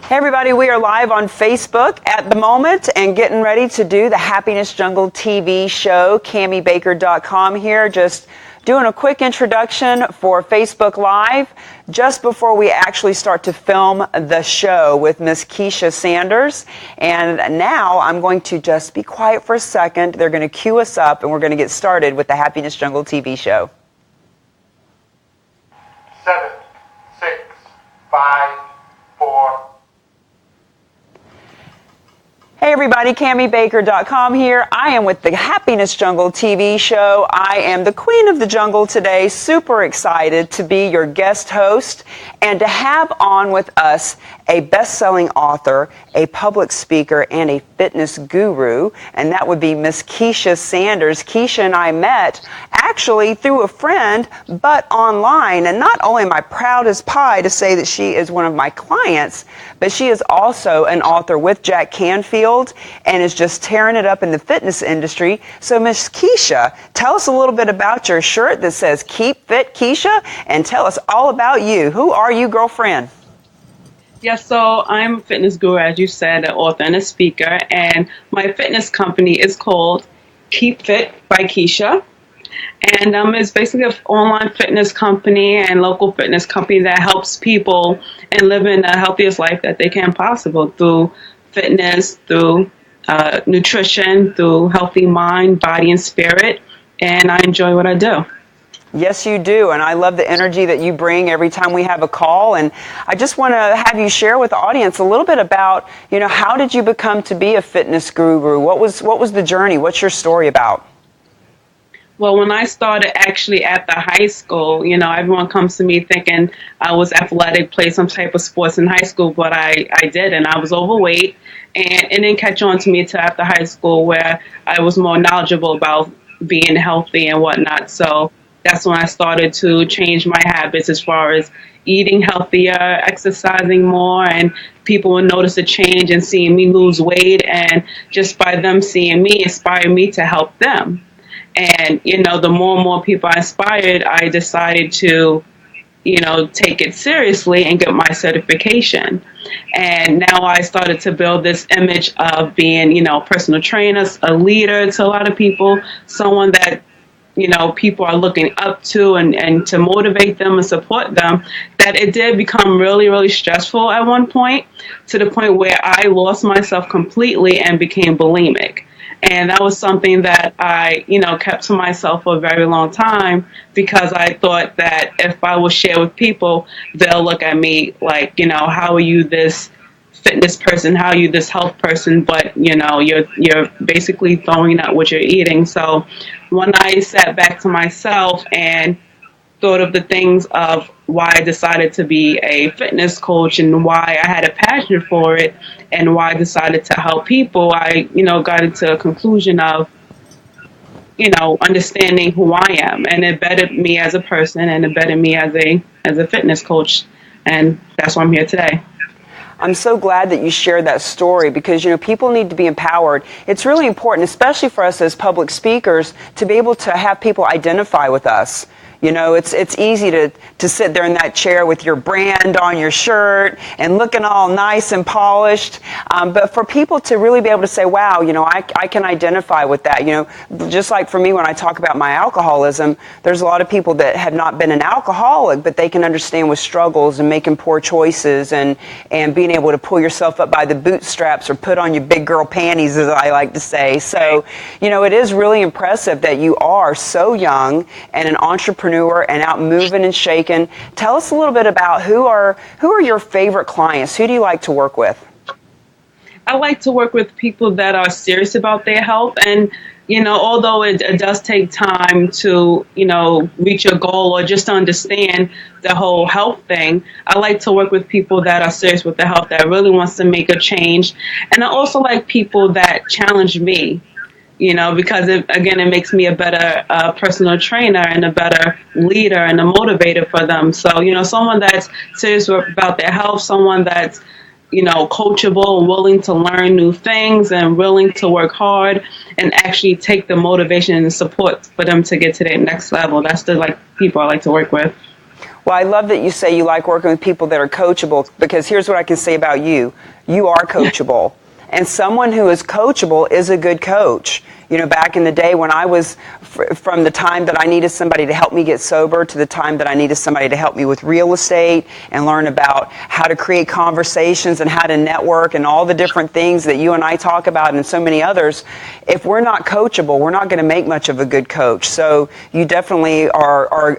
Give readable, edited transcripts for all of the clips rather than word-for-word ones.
Hey everybody, we are live on Facebook at the moment and getting ready to do the Happiness Jungle TV show. CamiBaker.com here, just doing a quick introduction for Facebook Live just before we actually start to film the show with Miss Nykeisha Sanders. And now I'm going to just be quiet for a second. They're going to cue us up and we're going to get started with the Happiness Jungle TV show. 7, 6, 5, 4. Hey everybody, CamiBaker.com here. I am with the Happiness Jungle TV show. I am the queen of the jungle today. Super excited to be your guest host and to have on with us a best-selling author, a public speaker, and a fitness guru, and that would be Miss Nykeisha Sanders. Nykeisha and I met actually through a friend, but online. And not only am I proud as pie to say that she is one of my clients, but she is also an author with Jack Canfield and is just tearing it up in the fitness industry. So Miss Nykeisha, tell us a little bit about your shirt that says Keep Fit Nykeisha, and tell us all about you. Who are you, girlfriend? Yes, so I'm a fitness guru, as you said, an author and a speaker, and my fitness company is called Keep Fit by Nykeisha. And it's basically an online fitness company and local fitness company that helps people and live in the healthiest life that they can possible through fitness, through nutrition, through healthy mind, body, and spirit. And I enjoy what I do. Yes, you do, and I love the energy that you bring every time we have a call. And I just want to have you share with the audience a little bit about, how did you become to be a fitness guru? What was the journey? What's your story about? Well, when I started actually at the high school, everyone comes to me thinking I was athletic, played some type of sports in high school, but I did, and I was overweight, and it didn't catch on to me till after high school where I was more knowledgeable about being healthy and whatnot. So that's when I started to change my habits as far as eating healthier, exercising more, and people would notice a change and seeing me lose weight, and just by them seeing me, inspired me to help them. And, the more and more people I inspired, I decided to, take it seriously and get my certification. And now I started to build this image of being, a personal trainer, a leader to a lot of people, someone that, people are looking up to and to motivate them and support them, that it did become really, really stressful at one point, to the point where I lost myself completely and became bulimic. And that was something that I, kept to myself for a very long time, because I thought that if I will share with people, they'll look at me like, how are you this fitness person? How are you this health person? But, you're basically throwing out what you're eating. So when I sat back to myself and thought of the things of why I decided to be a fitness coach and why I had a passion for it and why I decided to help people, I, got into a conclusion of, understanding who I am, and it bettered me as a person and it bettered me as a fitness coach. And that's why I'm here today. I'm so glad that you shared that story, because, people need to be empowered. It's really important, especially for us as public speakers, to be able to have people identify with us. It's easy to sit there in that chair with your brand on your shirt and looking all nice and polished. But for people to really be able to say, wow, I can identify with that. Just like for me, when I talk about my alcoholism, there's a lot of people that have not been an alcoholic, but they can understand with struggles and making poor choices and being able to pull yourself up by the bootstraps or put on your big girl panties, as I like to say. So, it is really impressive that you are so young and an entrepreneur and out moving and shaking. Tell us a little bit about who are your favorite clients? Who do you like to work with? I like to work with people that are serious about their health. And, although it does take time to, reach your goal or just to understand the whole health thing, I like to work with people that are serious with their health, that really wants to make a change. And I also like people that challenge me. Because it makes me a better personal trainer and a better leader and a motivator for them. So, someone that's serious about their health, someone that's, coachable and willing to learn new things and willing to work hard and actually take the motivation and support for them to get to their next level. That's the people I like to work with. Well, I love that you say you like working with people that are coachable, because here's what I can say about you. You are coachable. And someone who is coachable is a good coach. You know, back in the day when I was, from the time that I needed somebody to help me get sober to the time that I needed somebody to help me with real estate and learn about how to create conversations and how to network and all the different things that you and I talk about and so many others, if we're not coachable, we're not going to make much of a good coach. So you definitely are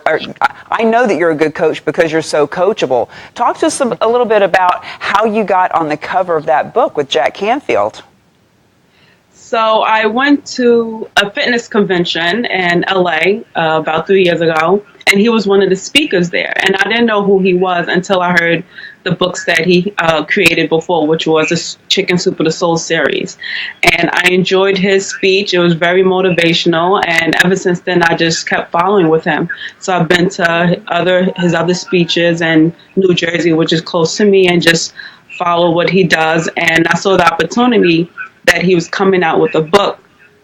I know that you're a good coach because you're so coachable. Talk to us a little bit about how you got on the cover of that book with Jack Canfield. So I went to a fitness convention in LA about 3 years ago, and he was one of the speakers there. And I didn't know who he was until I heard the books that he created before, which was the Chicken Soup for the Soul series. And I enjoyed his speech. It was very motivational. And ever since then, I just kept following with him. So I've been to his other speeches in New Jersey, which is close to me, and just follow what he does. And I saw the opportunity that he was coming out with a book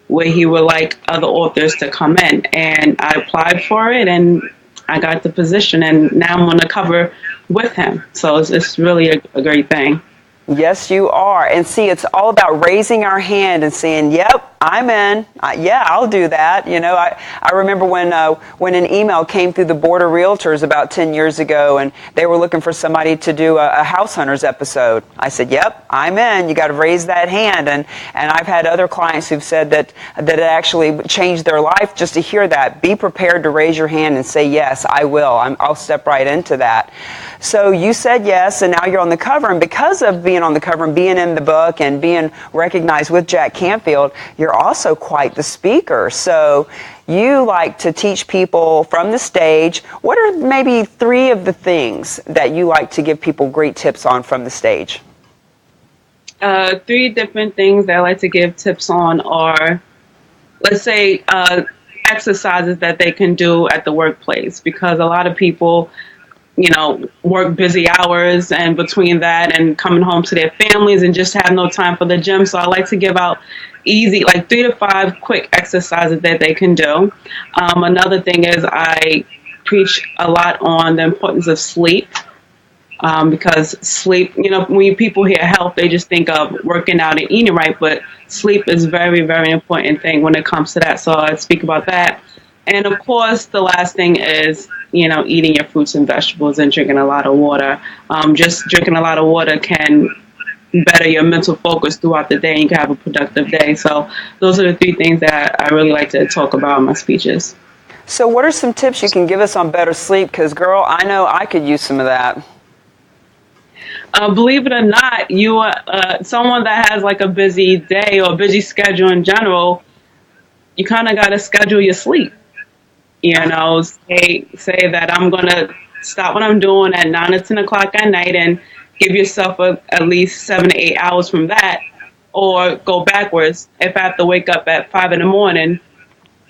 where he would like other authors to come in. And I applied for it, and I got the position, and now I'm on the cover with him. So it's really a great thing. Yes, you are. And see, it's all about raising our hand and saying, yep, I'm in. Yeah, I'll do that. You know, I remember when an email came through the Board of Realtors about 10 years ago, and they were looking for somebody to do a House Hunters episode. I said, yep, I'm in. You got to raise that hand. And I've had other clients who've said that it actually changed their life just to hear that. Be prepared to raise your hand and say, yes, I will. I'll step right into that. So you said yes, and now you're on the cover. And because of being on the cover and being in the book and being recognized with Jack Canfield, you're also quite the speaker. So you like to teach people from the stage. What are maybe 3 of the things that you like to give people great tips on from the stage? 3 different things that I like to give tips on are, let's say, exercises that they can do at the workplace, because a lot of people, you know, work busy hours and between that and coming home to their families and just have no time for the gym. So I like to give out easy, like 3 to 5 quick exercises that they can do. Another thing is I preach a lot on the importance of sleep, because sleep, you know, when people hear health, they just think of working out and eating right, but sleep is very, very important thing when it comes to that. So I speak about that. And of course, the last thing is, you know, eating your fruits and vegetables and drinking a lot of water. Just drinking a lot of water can better your mental focus throughout the day, and you can have a productive day. So those are the 3 things that I really like to talk about in my speeches. So what are some tips you can give us on better sleep? Because, girl, I know I could use some of that. Believe it or not, you are someone that has like a busy day or a busy schedule in general. You kind of got to schedule your sleep. You know, say that I'm going to stop what I'm doing at 9 or 10 o'clock at night and give yourself at least 7 to 8 hours from that, or go backwards. If I have to wake up at 5 in the morning,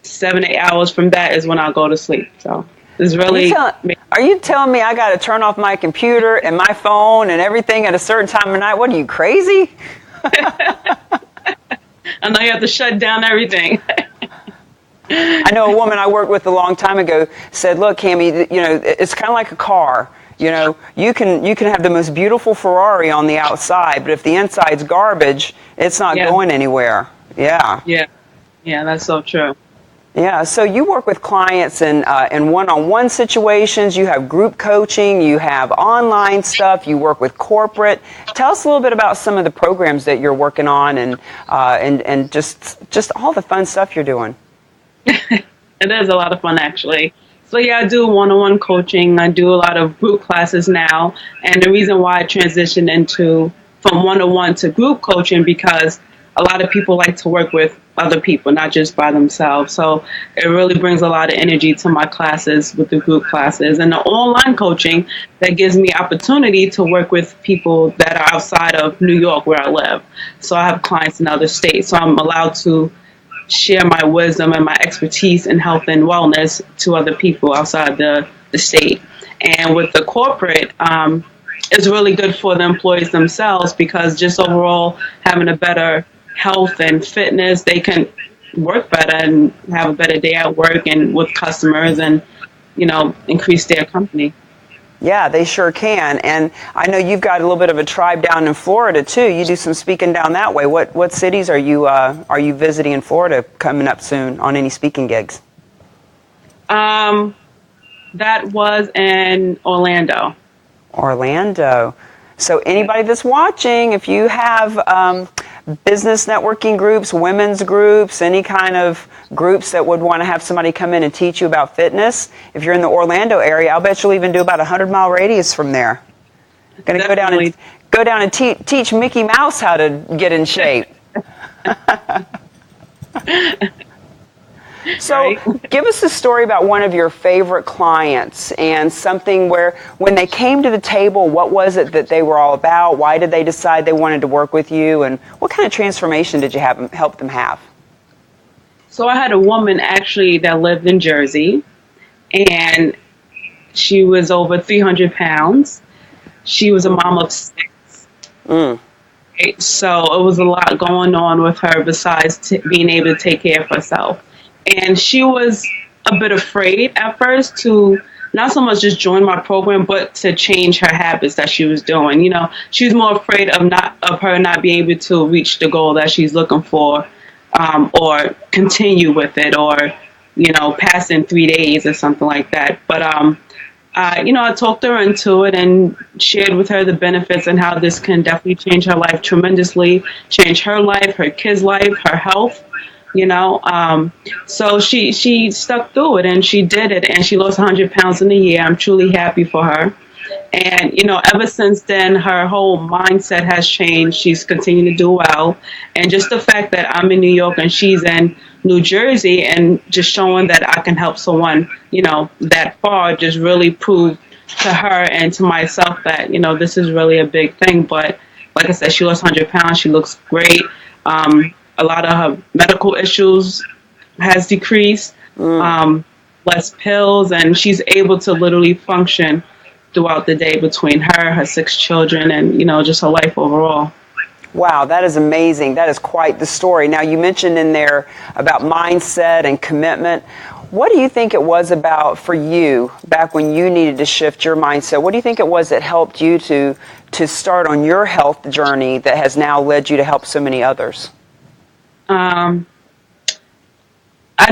7 to 8 hours from that is when I'll go to sleep. So it's really. Are you telling me I got to turn off my computer and my phone and everything at a certain time of night? What are you, crazy? I know you have to shut down everything. I know a woman I worked with a long time ago said, look, Cami, you know, it's kind of like a car. You know, you can have the most beautiful Ferrari on the outside, but if the inside's garbage, it's not going anywhere. Yeah. Yeah, that's so true. Yeah, so you work with clients in one-on-one situations, you have group coaching, you have online stuff, you work with corporate. Tell us a little bit about some of the programs that you're working on and just all the fun stuff you're doing. It is a lot of fun, actually. So yeah, I do one-on-one coaching. I do a lot of group classes now. And the reason why I transitioned from one-on-one to group coaching, because a lot of people like to work with other people, not just by themselves. So it really brings a lot of energy to my classes with the group classes. And the online coaching, that gives me opportunity to work with people that are outside of New York where I live. So I have clients in other states. So I'm allowed to share my wisdom and my expertise in health and wellness to other people outside the state. And with the corporate, it's really good for the employees themselves, because just overall having a better health and fitness, they can work better and have a better day at work and with customers and, you know, increase their company. Yeah, they sure can. And I know you've got a little bit of a tribe down in Florida too. You do some speaking down that way. What cities are you visiting in Florida coming up soon on any speaking gigs? That was in Orlando. Orlando. So anybody that's watching, if you have business networking groups, women's groups, any kind of groups that would want to have somebody come in and teach you about fitness, if you're in the Orlando area, I'll bet you'll even do about a 100-mile radius from there. Going to go down and teach Mickey Mouse how to get in shape. So Right. give us a story about one of your favorite clients and something where when they came to the table, what was it that they were all about? Why did they decide they wanted to work with you? And what kind of transformation did you help them have? So I had a woman actually that lived in Jersey, and she was over 300 pounds. She was a mom of 6. Mm. Right? So it was a lot going on with her besides being able to take care of herself. And she was a bit afraid at first to not so much just join my program, but to change her habits that she was doing. You know, she was more afraid of her not being able to reach the goal that she's looking for, or continue with it, or pass in 3 days or something like that. But I talked her into it and shared with her the benefits and how this can definitely change her life tremendously, change her life, her kids' life, her health. So she stuck through it and she did it and she lost 100 pounds in a year. I'm truly happy for her. And, ever since then, her whole mindset has changed. She's continued to do well. And just the fact that I'm in New York and she's in New Jersey and just showing that I can help someone, that far just really proved to her and to myself that, this is really a big thing. But like I said, she lost 100 pounds. She looks great. A lot of her medical issues has decreased, less pills, and she's able to literally function throughout the day between her 6 children, and, just her life overall. Wow, that is amazing. That is quite the story. Now, you mentioned in there about mindset and commitment. What do you think it was about for you back when you needed to shift your mindset? What do you think it was that helped you to start on your health journey that has now led you to help so many others? I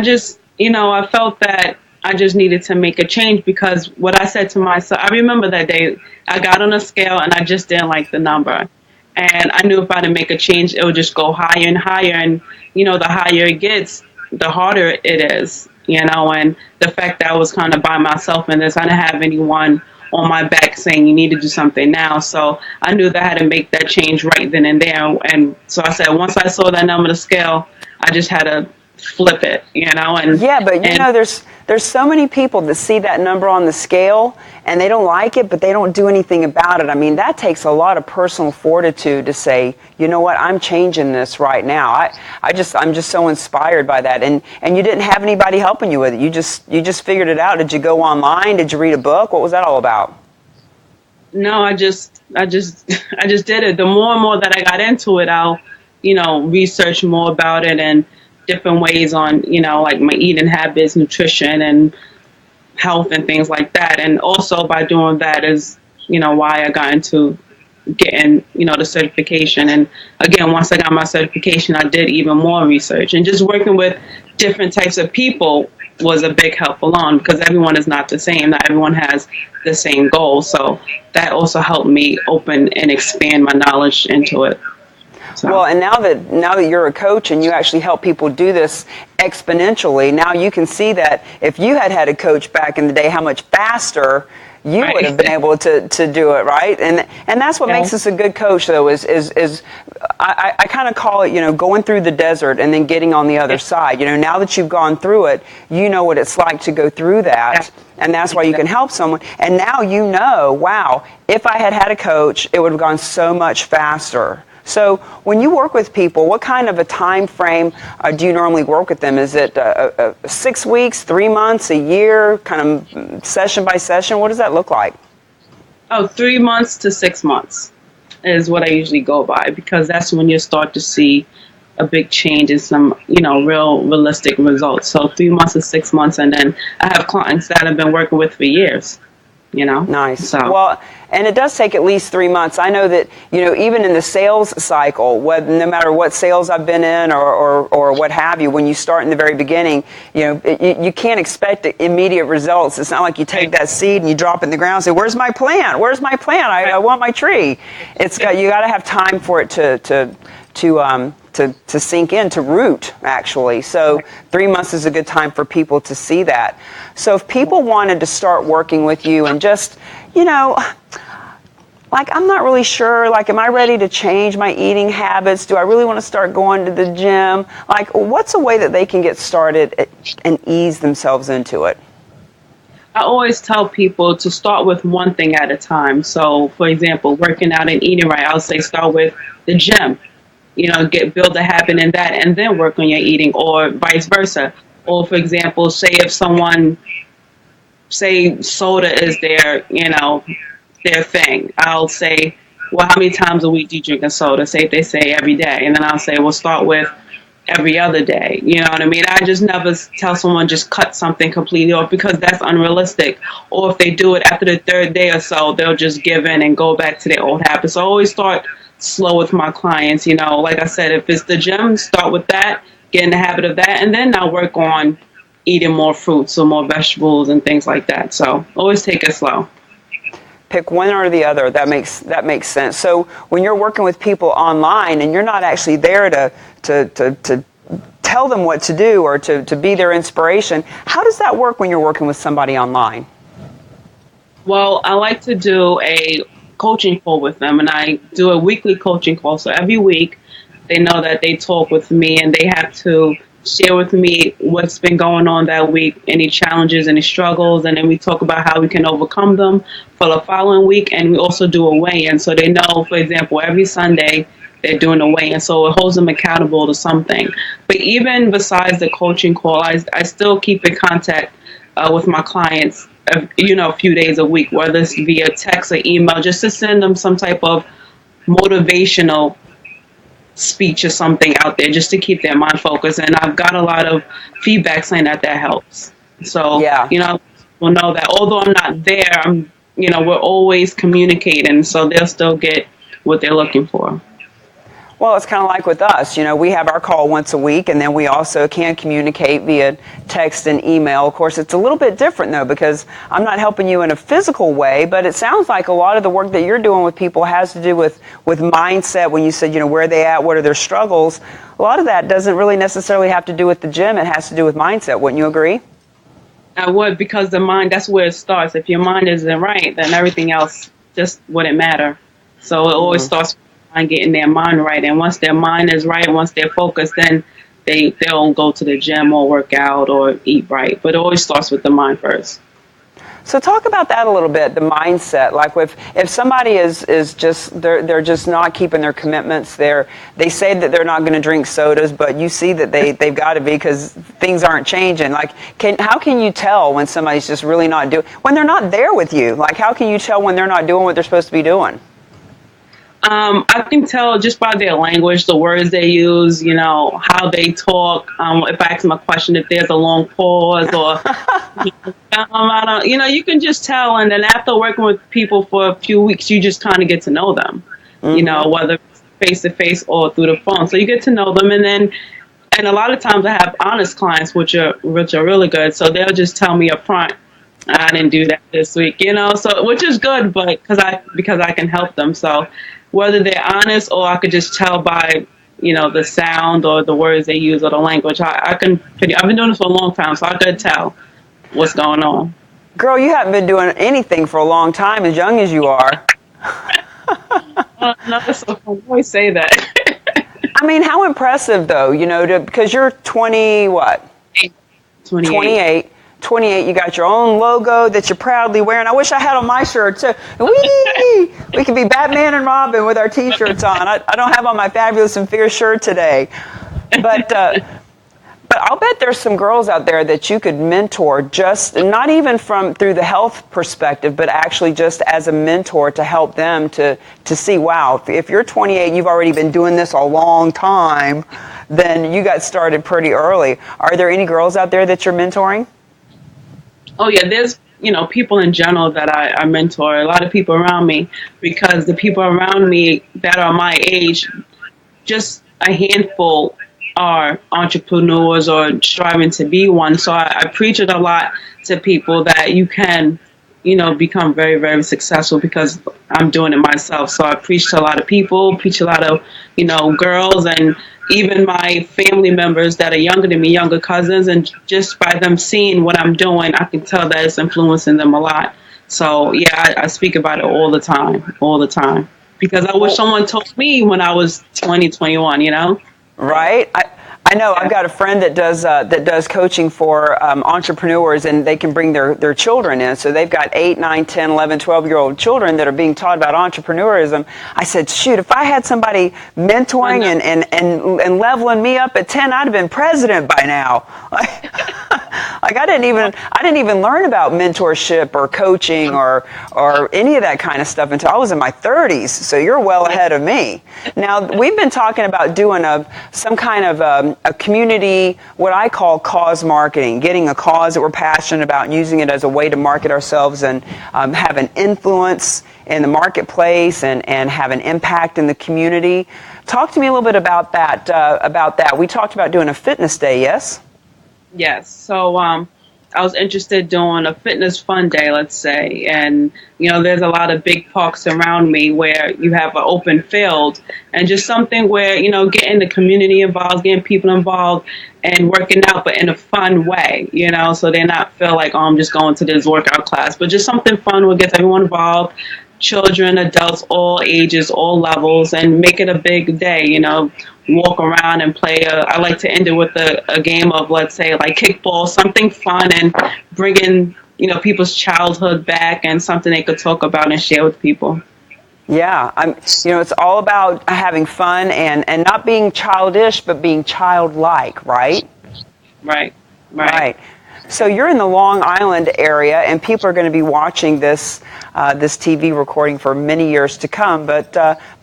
just, I felt that I just needed to make a change because what I said to myself, I remember that day I got on a scale and I just didn't like the number. And I knew if I didn't make a change, it would just go higher and higher. And, the higher it gets, the harder it is, and the fact that I was kind of by myself in this, I didn't have anyone on my back saying you need to do something now. So I knew that I had to make that change right then and there. And so I said, once I saw that number on the scale, I just had to flip it, and yeah, but there's so many people that see that number on the scale and they don't like it, but they don't do anything about it. I mean, that takes a lot of personal fortitude to say, you know what, I'm changing this right now. I'm just so inspired by that. And you didn't have anybody helping you with it. You just figured it out. Did you go online? Did you read a book? What was that all about? No, I just did it. The more and more that I got into it, I'll, research more about it and different ways on, like my eating habits, nutrition, and health and things like that. And also by doing that is, why I got into getting, the certification. And again, once I got my certification, I did even more research. And just working with different types of people was a big help along because everyone is not the same. Not everyone has the same goal. So that also helped me open and expand my knowledge into it. So. Well, and now that you're a coach and you actually help people do this exponentially, now you can see that if you had a coach back in the day, how much faster you right. would have been able to do it, right? And that's what makes us a good coach, though, is I kind of call it, going through the desert and then getting on the other side. Now that you've gone through it, you know what it's like to go through that, and that's why you can help someone. And now wow, if I had a coach, it would have gone so much faster. So when you work with people, what kind of a time frame do you normally work with them? Is it 6 weeks, 3 months, a year, kind of session by session? What does that look like? 3 months to 6 months is what I usually go by because that's when you start to see a big change in some, realistic results. So 3 months to 6 months, and then I have clients that I've been working with for years. Nice. So. Well, and it does take at least 3 months. I know that, even in the sales cycle, no matter what sales I've been in or what have you, when you start in the very beginning, you can't expect immediate results. It's not like you take that seed and you drop it in the ground and say, where's my plant? Where's my plant? I want my tree. You got to have time for it to sink in, to root, actually. So 3 months is a good time for people to see that. So if people wanted to start working with you and just, I'm not really sure, am I ready to change my eating habits? Do I really want to start going to the gym? What's a way that they can get started and ease themselves into it? I always tell people to start with one thing at a time. So, for example, working out and eating right, I'll say start with the gym. Build a habit in that and then work on your eating, or vice versa. Or, for example, say soda is their thing. I'll say, well, how many times a week do you drink a soda? Say if they say every day. And then I'll say, well, start with every other day. You know what I mean? I just never tell someone just cut something completely off, because that's unrealistic. Or if they do it after the third day or so, they'll just give in and go back to their old habits. So I always start slow with my clients. Like I said, if it's the gym, start with that, get in the habit of that, and then I'll work on eating more fruits or more vegetables and things like that. So always take it slow. Pick one or the other. That makes sense. So when you're working with people online and you're not actually there to tell them what to do or to be their inspiration, how does that work when you're working with somebody online? Well, I like to do a coaching call with them, and I do a weekly coaching call. So every week they know that they talk with me and they have to share with me what's been going on that week, any challenges, any struggles, and then we talk about how we can overcome them for the following week. And we also do a weigh-in. So they know, for example, every Sunday they're doing a weigh-in, so it holds them accountable to something. But even besides the coaching call, I still keep in contact with my clients, a few days a week, whether it's via text or email, just to send them some type of motivational speech or something out there, just to keep their mind focused. And I've got a lot of feedback saying that helps. So, we'll know that although I'm not there, we're always communicating, so they'll still get what they're looking for. Well, it's kind of like with us. We have our call once a week, and then we also can communicate via text and email. Of course, it's a little bit different, though, because I'm not helping you in a physical way, but it sounds like a lot of the work that you're doing with people has to do with mindset. When you said, where are they at, what are their struggles, a lot of that doesn't really necessarily have to do with the gym. It has to do with mindset. Wouldn't you agree? I would, because the mind, that's where it starts. If your mind isn't right, then everything else just wouldn't matter. So it always starts on getting their mind right. And once their mind is right, once they're focused, then they'll go to the gym or work out or eat right. But it always starts with the mind first. So talk about that a little bit, the mindset. Like if somebody is just they're just not keeping their commitments, they say that they're not going to drink sodas, but you see that they've got to be, because things aren't changing. How can you tell when somebody's just really not doing, when they're not there with you? How can you tell when they're not doing what they're supposed to be doing? I can tell just by their language, the words they use, how they talk. If I ask them a question, if there's a long pause, or you can just tell. And then after working with people for a few weeks, you just kind of get to know them, whether face to face or through the phone. So you get to know them, and a lot of times I have honest clients, which are really good. So they'll just tell me up front, I didn't do that this week, so which is good, but because I can help them. So whether they're honest, or I could just tell by, the sound or the words they use or the language, I've been doing this for a long time, so I could tell what's going on. Girl, you haven't been doing anything for a long time, as young as you are. No, so I always say that. I mean, how impressive, though, because you're 20, what? 28. 28, you got your own logo that you're proudly wearing. I wish I had on my shirt too. We could be Batman and Robin with our t-shirts on. I don't have on my Fabulous and Fierce shirt today. But I'll bet there's some girls out there that you could mentor, just not even through the health perspective, but actually just as a mentor to help them to see, wow, if you're 28, you've already been doing this a long time, then you got started pretty early. Are there any girls out there that you're mentoring? Oh yeah, there's people in general that I mentor, a lot of people around me, because the people around me that are my age, just a handful are entrepreneurs or striving to be one. So I preach it a lot to people that you can, become very, very successful, because I'm doing it myself. So I preach to a lot of people, preach a lot of, girls, and even my family members that are younger than me, younger cousins. And just by them seeing what I'm doing, I can tell that it's influencing them a lot. So yeah, I speak about it all the time. Because I wish someone told me when I was 20, 21. Right? I know. I've got a friend that does coaching for entrepreneurs, and they can bring their children in. So they've got 8, 9, 10, 11, 12-year-old children that are being taught about entrepreneurism. I said, shoot, if I had somebody mentoring and leveling me up at 10, I'd have been president by now. Like I didn't even learn about mentorship or coaching or any of that kind of stuff until I was in my 30s. So you're well ahead of me. Now, we've been talking about doing some kind of a community, what I call cause marketing, getting a cause that we're passionate about and using it as a way to market ourselves and have an influence in the marketplace and have an impact in the community. Talk to me a little bit about that. We talked about doing a fitness day, yes? Yes. So I was interested in doing a fitness fun day, let's say. And, there's a lot of big parks around me where you have an open field, and just something where, getting the community involved, getting people involved and working out, but in a fun way, so they not feel like, oh, I'm just going to this workout class, but just something fun will get everyone involved. Children, adults, all ages, all levels, and make it a big day, walk around and play. I like to end it with a game of, let's say, like kickball, something fun, and bringing, people's childhood back, and something they could talk about and share with people. Yeah, it's all about having fun and not being childish, but being childlike, right? Right. So you're in the Long Island area, and people are going to be watching this TV recording for many years to come. But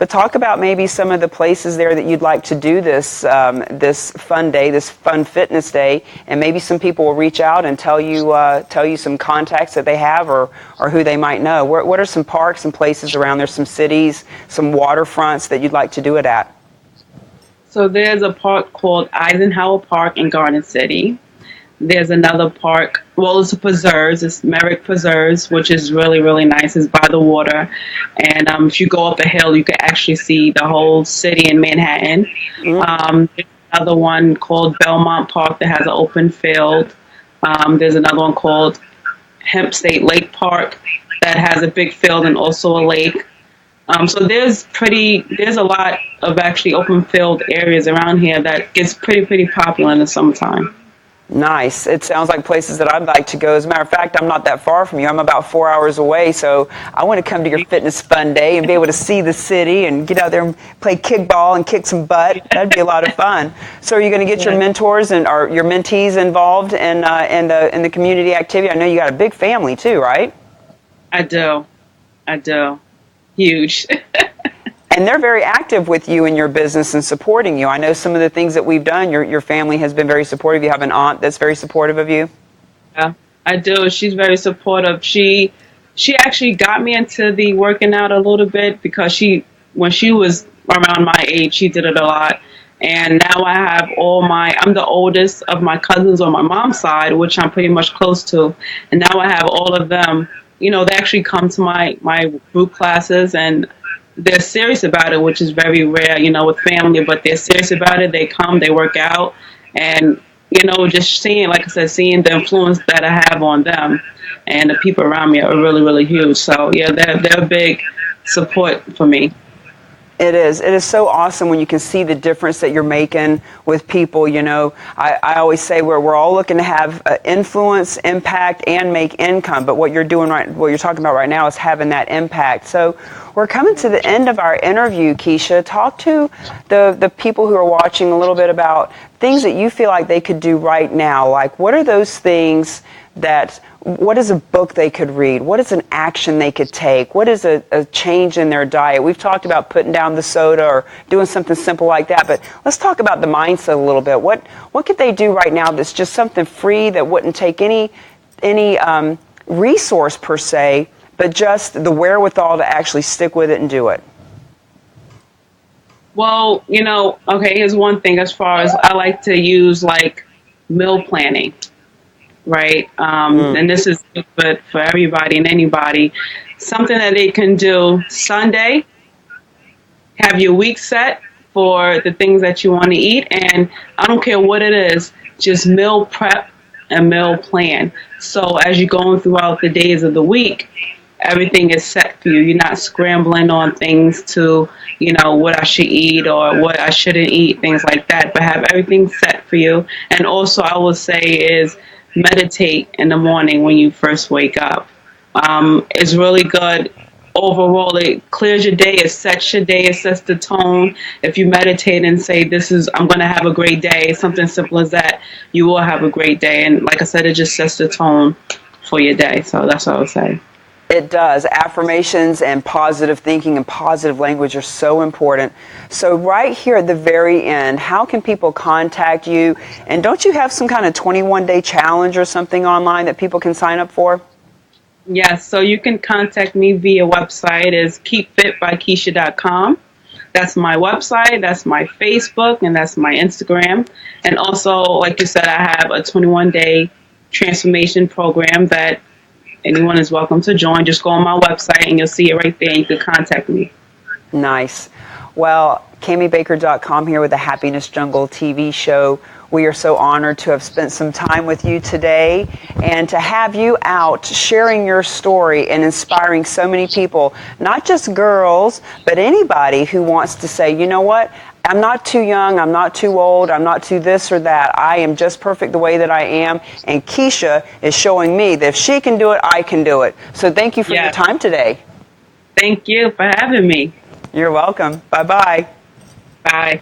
talk about maybe some of the places there that you'd like to do this fun day, this fun fitness day, and maybe some people will reach out and tell you some contacts that they have or who they might know. What are some parks and places around there? Some cities, some waterfronts that you'd like to do it at? So there's a park called Eisenhower Park in Garden City. There's another park, it's a preserves, it's Merrick Preserves, which is really, really nice. It's by the water. And if you go up a hill, you can actually see the whole city in Manhattan. There's another one called Belmont Park that has an open field. There's another one called Hemp State Lake Park that has a big field and also a lake. So there's a lot of actually open field areas around here that gets pretty popular in the summertime. Nice. It sounds like places that I'd like to go. As a matter of fact, I'm not that far from you. I'm about 4 hours away, so I want to come to your fitness fun day and be able to see the city and get out there and play kickball and kick some butt. That'd be a lot of fun. So are you going to get your mentors or your mentees involved in the community activity? I know you got a big family too, right? I do. Huge. And they're very active with you in your business and supporting you. I know some of the things that we've done, your family has been very supportive. You have an aunt that's very supportive of you? Yeah, I do. She's very supportive. She actually got me into the working out a little bit because when she was around my age, she did it a lot. And now I have I'm the oldest of my cousins on my mom's side, which I'm pretty much close to. And now I have all of them, they actually come to my group classes, and they're serious about it, which is very rare, with family, but they're serious about it. They come, they work out, and, just seeing the influence that I have on them and the people around me are really, really huge. So, yeah, they're a big support for me. It is. It is so awesome when you can see the difference that you're making with people. I always say we're all looking to have influence, impact, and make income. But what you're talking about right now is having that impact. So we're coming to the end of our interview, Keisha. Talk to the people who are watching a little bit about things that you feel like they could do right now. Like, what are those things what is a book they could read? What is an action they could take? What is a change in their diet? We've talked about putting down the soda or doing something simple like that, but let's talk about the mindset a little bit. What could they do right now that's just something free that wouldn't take any resource per se, but just the wherewithal to actually stick with it and do it? Well, okay, here's one thing as far as I like to use like meal planning, right? And this is good for everybody and anybody. Something that they can do Sunday, have your week set for the things that you want to eat. And I don't care what it is, just meal prep and meal plan. So as you're going throughout the days of the week, everything is set for you. You're not scrambling on things to, what I should eat or what I shouldn't eat, things like that, but have everything set for you. And also I would say is meditate in the morning when you first wake up. It's really good. Overall, it clears your day, it sets your day, it sets the tone. If you meditate and say, I'm going to have a great day, something simple as that, you will have a great day. And like I said, it just sets the tone for your day. So that's what I would say. It does. Affirmations and positive thinking and positive language are so important. So right here at the very end, how can people contact you? And don't you have some kind of 21-day challenge or something online that people can sign up for? Yes, so you can contact me via website is keepfitbykeisha.com. That's my website, that's my Facebook, and that's my Instagram. And also, like you said, I have a 21-day transformation program that anyone is welcome to join. Just go on my website and you'll see it right there. You can contact me. Nice. Well, CamiBaker.com here with the Happiness Jungle TV show. We are so honored to have spent some time with you today and to have you out sharing your story and inspiring so many people, not just girls, but anybody who wants to say, you know what, I'm not too young, I'm not too old, I'm not too this or that. I am just perfect the way that I am. And Keisha is showing me that if she can do it, I can do it. So thank you for your time today. Thank you for having me. You're welcome. Bye-bye. Bye.